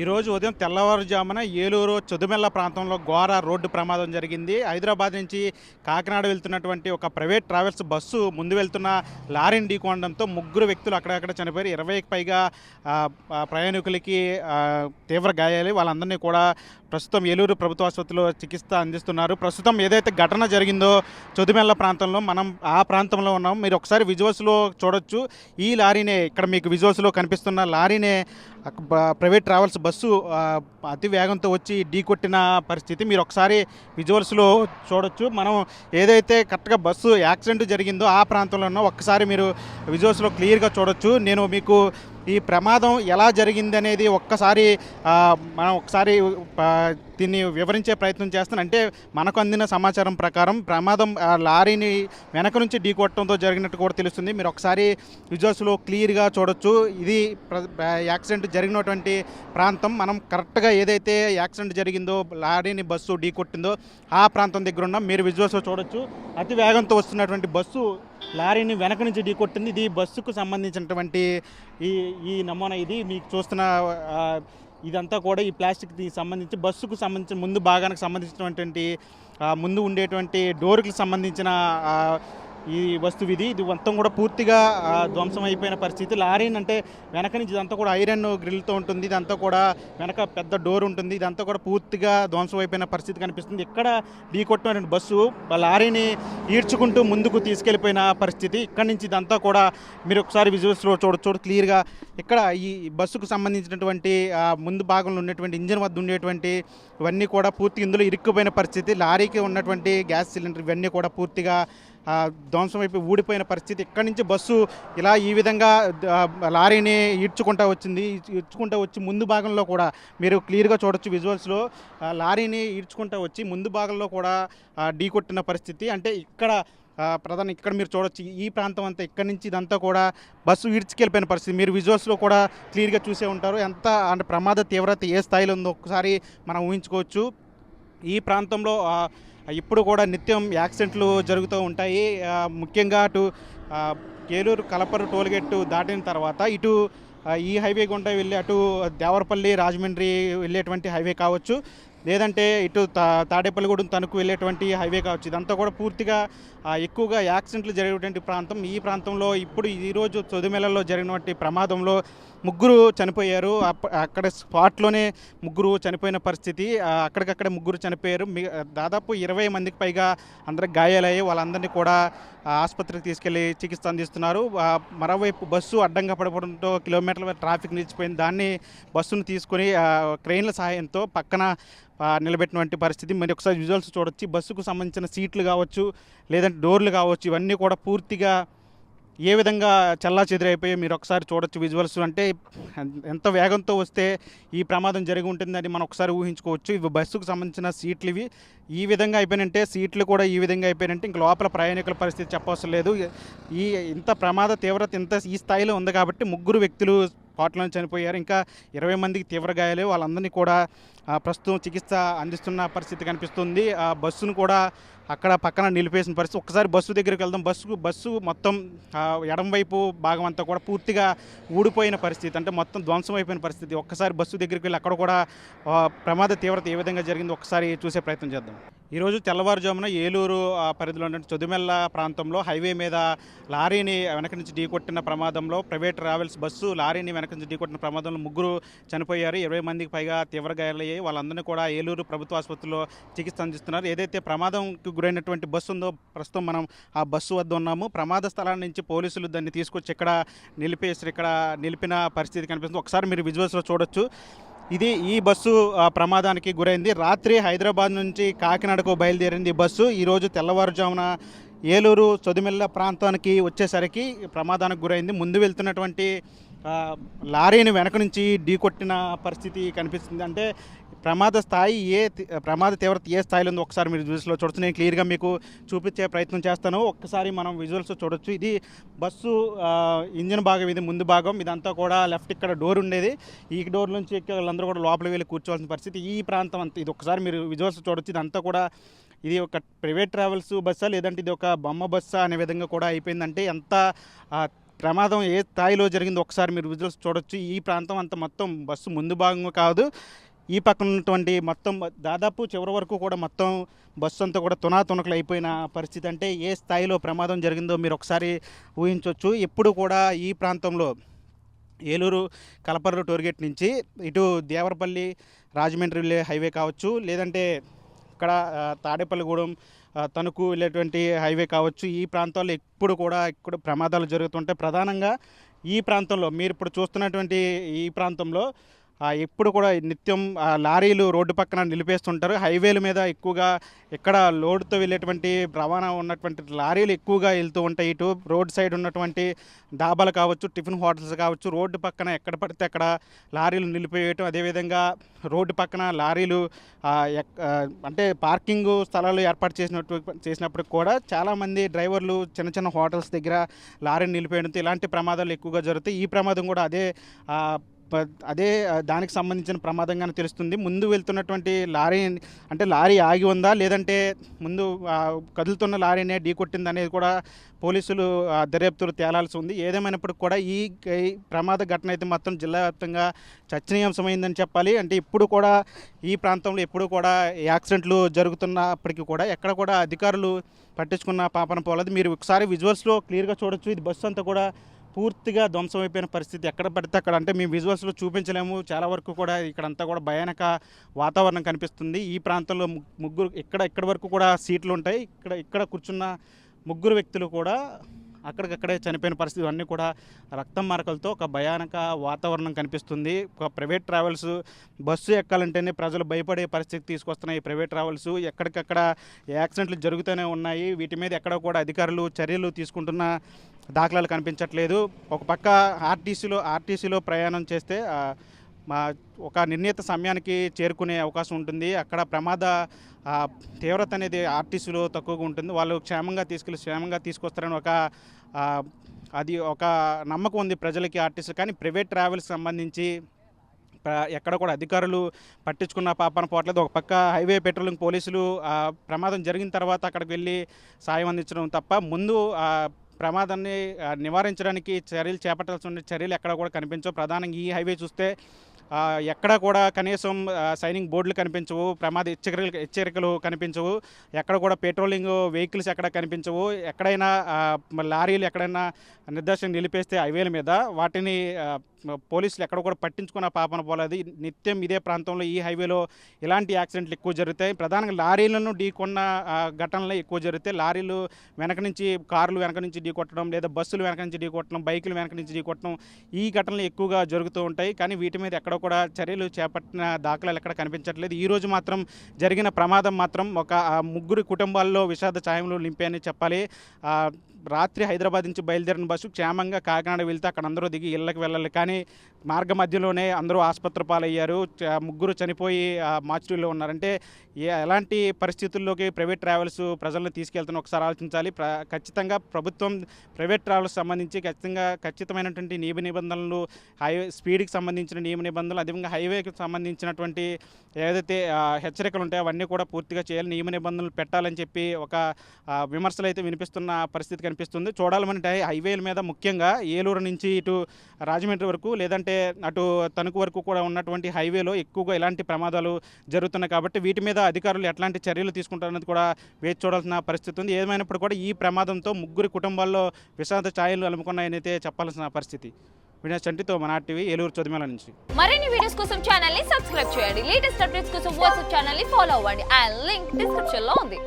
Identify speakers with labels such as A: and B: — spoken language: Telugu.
A: ఈరోజు ఉదయం తెల్లవారుజామున ఏలూరు చొదుమెల్ల ప్రాంతంలో ఘోర రోడ్డు ప్రమాదం జరిగింది. హైదరాబాద్ నుంచి కాకినాడ వెళ్తున్నటువంటి ఒక ప్రైవేట్ ట్రావెల్స్ బస్సు ముందు వెళ్తున్న లారీని ఢీకొనడంతో ముగ్గురు వ్యక్తులు అక్కడక్కడ చనిపోయారు. 20కి పైగా ప్రయాణికులకి తీవ్ర గాయాలు. వాళ్ళందరినీ కూడా ప్రస్తుతం ఏలూరు ప్రభుత్వ ఆసుపత్రిలో చికిత్స అందిస్తున్నారు. ప్రస్తుతం ఏదైతే ఘటన జరిగిందో చొదుమెల్ల ప్రాంతంలో మనం ఆ ప్రాంతంలో ఉన్నాం. మీరు ఒకసారి విజువల్స్లో చూడొచ్చు. ఈ లారీనే ఇక్కడ మీకు విజువల్స్లో కనిపిస్తున్న లారీనే ప్రైవేట్ ట్రావెల్స్ బస్సు అతి వేగంతో వచ్చి ఢీకొట్టిన పరిస్థితి మీరు ఒకసారి విజువల్స్లో చూడొచ్చు. మనం ఏదైతే కరెక్ట్గా బస్సు యాక్సిడెంట్ జరిగిందో ఆ ప్రాంతంలో ఉన్న ఒక్కసారి మీరు విజువల్స్లో క్లియర్గా చూడొచ్చు. నేను మీకు ఈ ప్రమాదం ఎలా జరిగింది అనేది ఒక్కసారి మనం ఒకసారి దీన్ని వివరించే ప్రయత్నం చేస్తాను. అంటే మనకు అందిన సమాచారం ప్రకారం ప్రమాదం లారీని వెనక నుంచి ఢీకొట్టడంతో జరిగినట్టు కూడా తెలుస్తుంది. మీరు ఒకసారి విజువల్స్లో క్లియర్గా చూడొచ్చు. ఇది యాక్సిడెంట్ జరిగినటువంటి ప్రాంతం. మనం కరెక్ట్గా ఏదైతే యాక్సిడెంట్ జరిగిందో లారీని బస్సు ఢీకొట్టిందో ఆ ప్రాంతం దగ్గర ఉన్నాం. మీరు విజువల్స్లో చూడొచ్చు. అతి వేగంతో వస్తున్నటువంటి బస్సు లారీని వెనక నుంచి ఢీకొట్టింది. ఇది బస్సుకు సంబంధించినటువంటి ఈ నమూనా. ఇది మీకు చూస్తున్న ఇదంతా కూడా ఈ ప్లాస్టిక్కి సంబంధించి బస్సుకు సంబంధించిన ముందు భాగానికి సంబంధించినటువంటి ముందు ఉండేటువంటి డోర్కి సంబంధించిన ఈ వస్తువు ఇది మొత్తం కూడా పూర్తిగా ధ్వంసం అయిపోయిన పరిస్థితి. లారీని అంటే వెనక నుంచి ఇదంతా కూడా ఐరన్ గ్రిల్తో ఉంటుంది. ఇదంతా కూడా వెనక పెద్ద డోర్ ఉంటుంది. ఇదంతా కూడా పూర్తిగా ధ్వంసం అయిపోయిన పరిస్థితి కనిపిస్తుంది. ఇక్కడ ఢీకొట్టిన బస్సు లారీని ఈడ్చుకుంటూ ముందుకు తీసుకెళ్ళిపోయిన పరిస్థితి. ఇక్కడ నుంచి ఇదంతా కూడా మీరు ఒకసారి విజువల్స్లో చూడొచ్చు క్లియర్గా. ఇక్కడ ఈ బస్సుకు సంబంధించినటువంటి ముందు భాగంలో ఉన్నటువంటి ఇంజిన్ వద్ద ఉండేటువంటి ఇవన్నీ కూడా పూర్తిగా ఇందులో ఇరుక్కుపోయిన పరిస్థితి. లారీకి ఉన్నటువంటి గ్యాస్ సిలిండర్ ఇవన్నీ కూడా పూర్తిగా ధ్వంసం అయిపోయి ఊడిపోయిన పరిస్థితి. ఇక్కడి నుంచి బస్సు ఇలా ఈ విధంగా లారీని ఈడ్చుకుంటూ వచ్చి ముందు భాగంలో కూడా మీరు క్లియర్గా చూడొచ్చు విజువల్స్లో. లారీని ఈడ్చుకుంటూ వచ్చి ముందు భాగంలో కూడా ఢీకొట్టిన పరిస్థితి. అంటే ఇక్కడ ఇక్కడ మీరు చూడొచ్చు. ఈ ప్రాంతం అంతా ఇక్కడి నుంచి ఇదంతా కూడా బస్సు ఈడ్చుకెళ్ళిపోయిన పరిస్థితి. మీరు విజువల్స్లో కూడా క్లియర్గా చూసే ఉంటారు. ఎంత అంటే ప్రమాద తీవ్రత ఏ స్థాయిలో ఉందో ఒకసారి మనం ఊహించుకోవచ్చు. ఈ ప్రాంతంలో ఇప్పుడు కూడా నిత్యం యాక్సిడెంట్లు జరుగుతూ ఉంటాయి. ముఖ్యంగా అటు ఏలూరు కలపరు టోల్గేట్ దాటిన తర్వాత ఇటు ఈ హైవే గుండా వెళ్ళి అటు దేవరపల్లి రాజమండ్రి వెళ్ళేటువంటి హైవే కావచ్చు, లేదంటే ఇటు తాడేపల్లిగూడెం తణుకు వెళ్ళేటువంటి హైవే కావచ్చు. ఇదంతా కూడా పూర్తిగా ఎక్కువగా యాక్సిడెంట్లు జరిగేటువంటి ప్రాంతం. ఈ ప్రాంతంలో ఇప్పుడు ఈరోజు చొదుమెలలో జరిగినటువంటి ప్రమాదంలో ముగ్గురు చనిపోయారు. అక్కడ స్పాట్లోనే ముగ్గురు చనిపోయిన పరిస్థితి. అక్కడికక్కడే ముగ్గురు చనిపోయారు. దాదాపు 20 మందికి పైగా అందరికి గాయాలయ్యి వాళ్ళందరినీ కూడా ఆసుపత్రికి తీసుకెళ్లి చికిత్స అందిస్తున్నారు. మరోవైపు బస్సు అడ్డంగా పడిపోవడంతో కిలోమీటర్ల ట్రాఫిక్ నిలిచిపోయింది. దాన్ని బస్సును తీసుకొని క్రెయిన్ల సహాయంతో పక్కన నిలబెట్టినటువంటి పరిస్థితి. మరి ఒకసారి విజువల్స్ చూడొచ్చు. బస్సుకు సంబంధించిన సీట్లు కావచ్చు, లేదంటే డోర్లు కావచ్చు, ఇవన్నీ కూడా పూర్తిగా ఏ విధంగా చల్లా చెదిరైపోయి మీరు ఒకసారి చూడొచ్చు విజువల్స్. అంటే ఎంత వేగంతో వస్తే ఈ ప్రమాదం జరిగి ఉంటుందని మనం ఒకసారి ఊహించుకోవచ్చు. ఇవి బస్సుకు సంబంధించిన సీట్లు ఇవి ఈ విధంగా అయిపోయినంటే, సీట్లు కూడా ఈ విధంగా అయిపోయినంటే ఇంక లోపల ప్రయాణికుల పరిస్థితి చెప్పవసరం లేదు. ఇంత ప్రమాద తీవ్రత ఈ స్థాయిలో ఉంది కాబట్టి ముగ్గురు వ్యక్తులు స్పాట్లోనే చనిపోయారు. ఇంకా 20 మందికి తీవ్ర గాయాలు. వాళ్ళందరినీ కూడా ప్రస్తుతం చికిత్స అందిస్తున్న పరిస్థితి కనిపిస్తుంది. బస్సును కూడా అక్కడ పక్కన నిలిపేసిన పరిస్థితి. ఒక్కసారి బస్సు దగ్గరికి వెళ్దాం. బస్సు మొత్తం ఎడంవైపు భాగం అంతా కూడా పూర్తిగా ఊడిపోయిన పరిస్థితి, అంటే మొత్తం ధ్వంసం అయిపోయిన పరిస్థితి. ఒక్కసారి బస్సు దగ్గరికి వెళ్ళి అక్కడ కూడా ప్రమాద తీవ్రత ఏ విధంగా జరిగిందో ఒకసారి చూసే ప్రయత్నం చేద్దాం. ఈరోజు తెల్లవారుజామున ఏలూరు పరిధిలో ఉన్న చొదుమెల్ల ప్రాంతంలో హైవే మీద లారీని వెనక నుంచి ఢీకొట్టిన ప్రమాదంలో ప్రైవేట్ ట్రావెల్స్ బస్సు లారీని వెనక నుంచి ఢీకొట్టిన ప్రమాదంలో ముగ్గురు చనిపోయారు. 20 మందికి పైగా తీవ్ర గాయాలయ్యాయి. వాళ్ళందరినీ కూడా ఏలూరు ప్రభుత్వ ఆసుపత్రిలో చికిత్స అందిస్తున్నారు. ఏదైతే ప్రమాదంకి గురైనటువంటి బస్సు ఉందో ప్రస్తుతం మనం ఆ బస్సు వద్ద ఉన్నాము. ప్రమాద స్థలాన్ని నుంచి పోలీసులు దాన్ని తీసుకొచ్చి ఇక్కడ నిలిపిన పరిస్థితి కనిపిస్తుంది. ఒకసారి మీరు విజువల్స్లో చూడొచ్చు. ఈ బస్సు ప్రమాదానికి గురైంది. రాత్రి హైదరాబాద్ నుంచి కాకినాడకు బయలుదేరింది బస్సు. ఈరోజు తెల్లవారుజామున ఏలూరు చొదుమెల్ల ప్రాంతానికి వచ్చేసరికి ప్రమాదానికి గురైంది. ముందు వెళ్తున్నటువంటి లారీని వెనక నుంచి ఢీకొట్టిన పరిస్థితి కనిపిస్తుంది. అంటే ప్రమాద తీవ్రత ఏ స్థాయిలో ఉందో ఒకసారి మీరు విజువల్స్లో చూడొచ్చు. నేను క్లియర్గా మీకు చూపించే ప్రయత్నం చేస్తాను. ఒక్కసారి మనం విజువల్స్ చూడొచ్చు. ఇది బస్సు ఇంజిన్ భాగం, ఇది ముందు భాగం. ఇదంతా కూడా లెఫ్ట్ ఇక్కడ డోర్ ఉండేది. ఈ డోర్ నుంచి వాళ్ళందరూ కూడా లోపలికి వెళ్ళి కూర్చోవాల్సిన పరిస్థితి. ఈ ప్రాంతం అంతా ఇది ఒకసారి మీరు విజువల్స్ చూడొచ్చు. ఇదంతా కూడా ఇది ఒక ప్రైవేట్ ట్రావెల్స్ బస్సా లేదంటే ఇది ఒక బొమ్మ బస్సా అనే విధంగా కూడా అయిపోయిందంటే ఎంత ప్రమాదం ఏ స్థాయిలో జరిగిందో ఒకసారి మీరు విజువల్స్ చూడొచ్చు. ఈ ప్రాంతం అంతా మొత్తం బస్సు ముందు భాగం కాదు, ఈ పక్కన ఉన్నటువంటి మొత్తం దాదాపు చివరి వరకు కూడా మొత్తం బస్సు అంతా కూడా తునాతునకలు అయిపోయిన పరిస్థితి. అంటే ఏ స్థాయిలో ప్రమాదం జరిగిందో మీరు ఒకసారి ఊహించవచ్చు. ఎప్పుడు కూడా ఈ ప్రాంతంలో ఏలూరు కలపర్రు టోల్గేట్ నుంచి ఇటు దేవరపల్లి రాజమండ్రి వెళ్ళే హైవే కావచ్చు, లేదంటే ఇక్కడ తాడేపల్లిగూడెం తణుకు వెళ్ళేటువంటి హైవే కావచ్చు, ఈ ప్రాంతాల్లో ఎప్పుడు కూడా ఇక్కడ ప్రమాదాలు జరుగుతుంటాయి. ప్రధానంగా ఈ ప్రాంతంలో మీరు ఇప్పుడు చూస్తున్నటువంటి ఈ ప్రాంతంలో ఎప్పుడు కూడా నిత్యం లారీలు రోడ్డు పక్కన నిలిపేస్తుంటారు. హైవేల మీద ఎక్కువగా ఇక్కడ లోడ్తో వెళ్ళేటువంటి రవాణా ఉన్నటువంటి లారీలు ఎక్కువగా వెళ్తూ ఉంటాయి. ఇటు రోడ్ సైడ్ ఉన్నటువంటి డాబాలు కావచ్చు, టిఫిన్ హోటల్స్ కావచ్చు, రోడ్డు పక్కన ఎక్కడ పడితే అక్కడ లారీలు నిలిపివేయటం, అదేవిధంగా రోడ్డు పక్కన లారీలు అంటే పార్కింగ్ స్థలాలు ఏర్పాటు చేసినప్పుడు కూడా చాలామంది డ్రైవర్లు చిన్న చిన్న హోటల్స్ దగ్గర లారీని నిలిపేయడంతో ఇలాంటి ప్రమాదాలు ఎక్కువగా జరుగుతాయి. ఈ ప్రమాదం కూడా అదే దానికి సంబంధించిన ప్రమాదంగానే తెలుస్తుంది. ముందు వెళ్తున్నటువంటి లారీ అంటే లారీ ఆగి ఉందా, లేదంటే ముందు కదులుతున్న లారీనే ఢీకొట్టింది అనేది కూడా పోలీసులు దర్యాప్తులు తేలాల్సి ఉంది. ఏదేమైనప్పటికీ కూడా ఈ ప్రమాద ఘటన అయితే మొత్తం జిల్లా వ్యాప్తంగా చర్చనీయాంశమైందని చెప్పాలి. అంటే ఇప్పుడు కూడా ఈ ప్రాంతంలో ఎప్పుడు కూడా యాక్సిడెంట్లు జరుగుతున్నప్పటికీ కూడా ఎక్కడ కూడా అధికారులు పట్టించుకున్న పాపన పోలేదు. మీరు ఒకసారి విజువల్స్లో క్లియర్గా చూడొచ్చు. ఇది బస్సు అంతా కూడా పూర్తిగా ధ్వంసం అయిపోయిన పరిస్థితి. ఎక్కడ పడితే అక్కడ, అంటే మేము విజువల్స్లో చూపించలేము. చాలా వరకు కూడా ఇక్కడంతా కూడా భయానక వాతావరణం కనిపిస్తుంది. ఈ ప్రాంతంలో ముగ్గురు ఇక్కడ వరకు కూడా సీట్లు ఉంటాయి. ఇక్కడ కూర్చున్న ముగ్గురు వ్యక్తులు కూడా అక్కడికక్కడే చనిపోయిన పరిస్థితి. అన్నీ కూడా రక్తం మరకలతో ఒక భయానక వాతావరణం కనిపిస్తుంది. ఒక ప్రైవేట్ ట్రావెల్స్ బస్సు ఎక్కాలంటేనే ప్రజలు భయపడే పరిస్థితి తీసుకొస్తున్నాయి ఈ ప్రైవేట్ ట్రావెల్స్. ఎక్కడికక్కడ యాక్సిడెంట్లు జరుగుతూనే ఉన్నాయి. వీటి మీద ఎక్కడ కూడా అధికారులు చర్యలు తీసుకుంటున్న దాఖలాలు కనిపించట్లేదు. ఒక పక్క ఆర్టీసీలో ప్రయాణం చేస్తే ఒక నిర్ణీత సమయానికి చేరుకునే అవకాశం ఉంటుంది. అక్కడ ప్రమాద తీవ్రత అనేది ఆర్టీసీలో తక్కువగా ఉంటుంది. వాళ్ళు క్షేమంగా తీసుకొస్తారని ఒక నమ్మకం ఉంది ప్రజలకి ఆర్టీసీ. కానీ ప్రైవేట్ ట్రావెల్స్కి సంబంధించి ఎక్కడ కూడా అధికారులు పట్టించుకున్న పాపన పోవట్లేదు. ఒక పక్క హైవే పెట్రోలింగ్ పోలీసులు ప్రమాదం జరిగిన తర్వాత అక్కడికి వెళ్ళి సాయం అందించడం తప్ప ముందు ప్రమాదాన్ని నివారించడానికి చర్యలు చేపట్టాల్సిన చర్యలు ఎక్కడ కూడా కనిపించవు. ప్రధానంగా ఈ హైవే చూస్తే ఎక్కడ కూడా కనీసం సైనింగ్ బోర్డులు కనిపించవు, ప్రమాద హెచ్చరికలు కనిపించవు, ఎక్కడ కూడా పెట్రోలింగ్ వెహికల్స్ ఎక్కడ కనిపించవు. ఎక్కడైనా లారీలు ఎక్కడైనా నిర్దేశం నిలిపేస్తే హైవేల మీద వాటిని పోలీసులు ఎక్కడ కూడా పట్టించుకున్న పాపన పోలేదు. నిత్యం ఇదే ప్రాంతంలో ఈ హైవేలో ఇలాంటి యాక్సిడెంట్లు ఎక్కువ జరుగుతాయి. ప్రధానంగా లారీలను ఢీకొన్న ఘటనలు ఎక్కువ జరుగుతాయి. లారీలు కార్లు వెనక నుంచి ఢీకొట్టడం, లేదా బస్సులు వెనక నుంచి ఢీకొట్టడం, బైకులు వెనక నుంచి ఢీకొట్టడం, ఈ ఘటనలు ఎక్కువగా జరుగుతూ ఉంటాయి. కానీ వీటి మీద ఎక్కడ కూడా చర్యలు చేపట్టిన దాఖలాలు ఎక్కడ కనిపించట్లేదు. ఈరోజు మాత్రం జరిగిన ప్రమాదం మాత్రం ఒక ముగ్గురు కుటుంబాల్లో విషాద ఛాయలు నింపాయని చెప్పాలి. రాత్రి హైదరాబాద్ నుంచి బయలుదేరిన బస్సు క్షేమంగా కాకినాడ వెళ్తే అక్కడ అందరూ దిగి ఇళ్ళకి వెళ్ళాలి. కానీ మార్గ మధ్యలోనే అందరూ ఆసుపత్రి పాలయ్యారు. ముగ్గురు చనిపోయి మార్చురీలో ఉన్నారంటే ఎలాంటి పరిస్థితుల్లోకి ప్రైవేట్ ట్రావెల్స్ ప్రజలను తీసుకెళ్తున్న ఒకసారి ఆలోచించాలి. ఖచ్చితంగా ప్రభుత్వం ప్రైవేట్ ట్రావెల్స్ సంబంధించి ఖచ్చితమైనటువంటి నియమ నిబంధనలు, హైవే స్పీడ్కి సంబంధించిన నియమ నిబంధనలు, అదేవిధంగా హైవేకి సంబంధించినటువంటి ఏదైతే హెచ్చరికలు ఉంటాయో అవన్నీ కూడా పూర్తిగా చేయాలి, నియమ నిబంధనలు పెట్టాలని చెప్పి ఒక విమర్శలు అయితే వినిపిస్తున్న పరిస్థితి కనిపిస్తుంది. చూడాలంటే హైవేల మీద ముఖ్యంగా ఏలూరు నుంచి ఇటు రాజమండ్రి వరకు, లేదంటే అటు తణుకు వరకు కూడా ఉన్నటువంటి హైవేలో ఎక్కువగా ఇలాంటి ప్రమాదాలు జరుగుతున్నాయి. కాబట్టి వీటి మీద అధికారులు ఎట్లాంటి చర్యలు తీసుకుంటారన్నది కూడా వేచి చూడాల్సిన పరిస్థితి ఉంది. ఏమైనప్పుడు కూడా ఈ ప్రమాదంతో ముగ్గురు కుటుంబాల్లో విషాద ఛాయలు అలుముకున్నాయని అయితే చెప్పాల్సిన పరిస్థితి. వినయ్ చంటితో మన టీవీ ఏలూరు చొదిమేళ నుంచి.
B: మరిన్ని వీడియోస్ కోసం ఛానల్ ని సబ్స్క్రైబ్ చేయండి. లేటెస్ట్ అప్డేట్స్ కోసం వాట్సాప్ ఛానల్ ని ఫాలో అవ్వండి. ఆ లింక్ డిస్క్రిప్షన్ లో ఉంది.